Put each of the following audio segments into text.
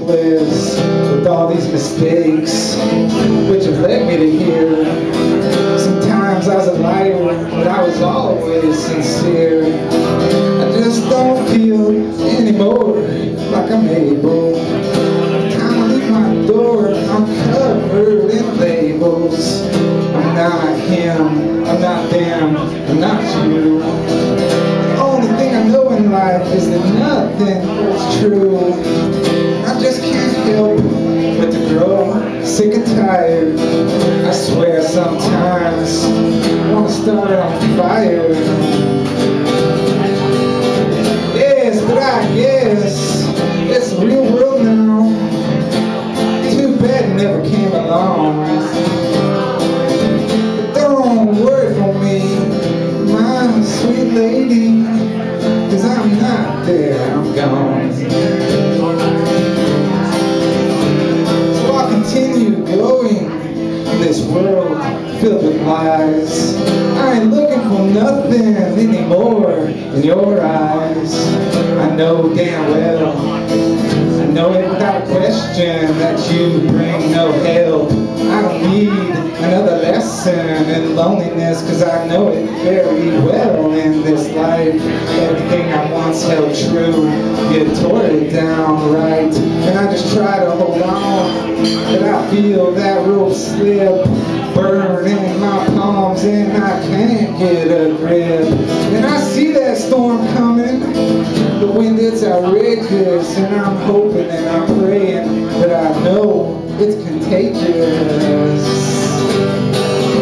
hopeless with all these mistakes which have led me to here. Sometimes I was a liar, but I was always sincere. I just don't feel anymore like I'm able. Time to leave my door, I'm covered in labels. I'm not him, I'm not them, I'm not you. The only thing I know in life is that nothing is true. I just can't help but to grow sick and tired. I swear sometimes I want to start on fire. Yes, but I guess it's the real world now. Too bad it never came along. But don't worry for me, my sweet lady, 'cause I'm not there, I'm gone. So I'll continue going in this world filled with lies. I ain't looking for nothing anymore in your eyes. I know damn well, I know it without question, that you bring no help. I don't need another lesson in loneliness, 'cause I know it very well in this life. Everything I once held true, you tore it down right. And I just try to hold on, but I feel that rope slip, burn in my palms, and I can't get a grip. And I see that storm coming, the wind it's outrageous, and I'm hoping and I'm praying, but I know it's contagious.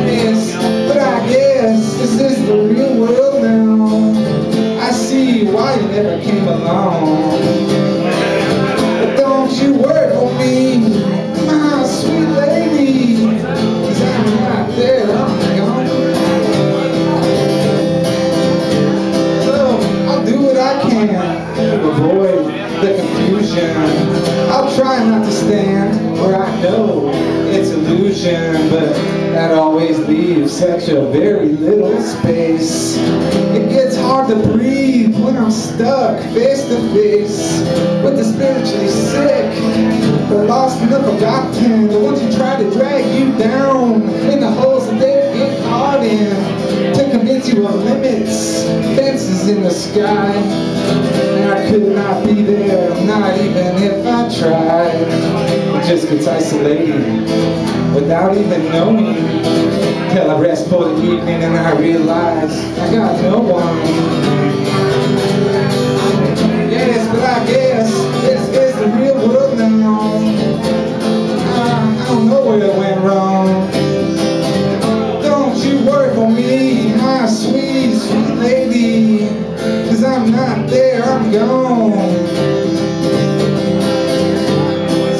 Yes, but I guess this is the real world now. I see why you never came along. But don't you worry for me, my sweet lady, 'cause I'm not there, I'm gone. So I'll do what I can to avoid the confusion. I'll try not to stand where I know it's illusion, but that always leaves such a very little space. It gets hard to breathe when I'm stuck face to face with the spiritually sick, the lost and the forgotten, the ones who try to drag you down in the holes that they get caught in, to convince you of limits, fences in the sky. And I could not be there, not even if I tried. It just gets isolating without even knowing, till I rest for the evening and I realize I got no one. Yes, but I guess this is the real world now. I don't know where it went wrong. Don't you worry for me, my sweet, sweet lady, 'cause I'm not there, I'm gone.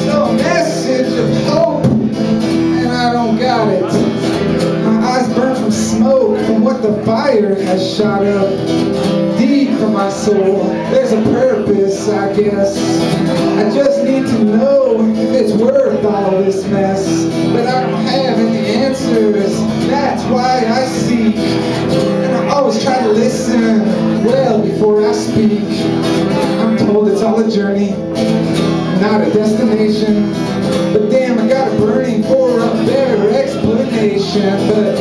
So a message of hope, and I don't got it. My eyes burn from smoke, from what the fire has shot up deep from my soul. There's a purpose, I guess. I just need to know if it's worth all this mess. But I don't have any answers, that's why I seek. And I always try to listen well before I speak. I'm told it's all a journey, not a destination. But damn, I got a burning for a better explanation. But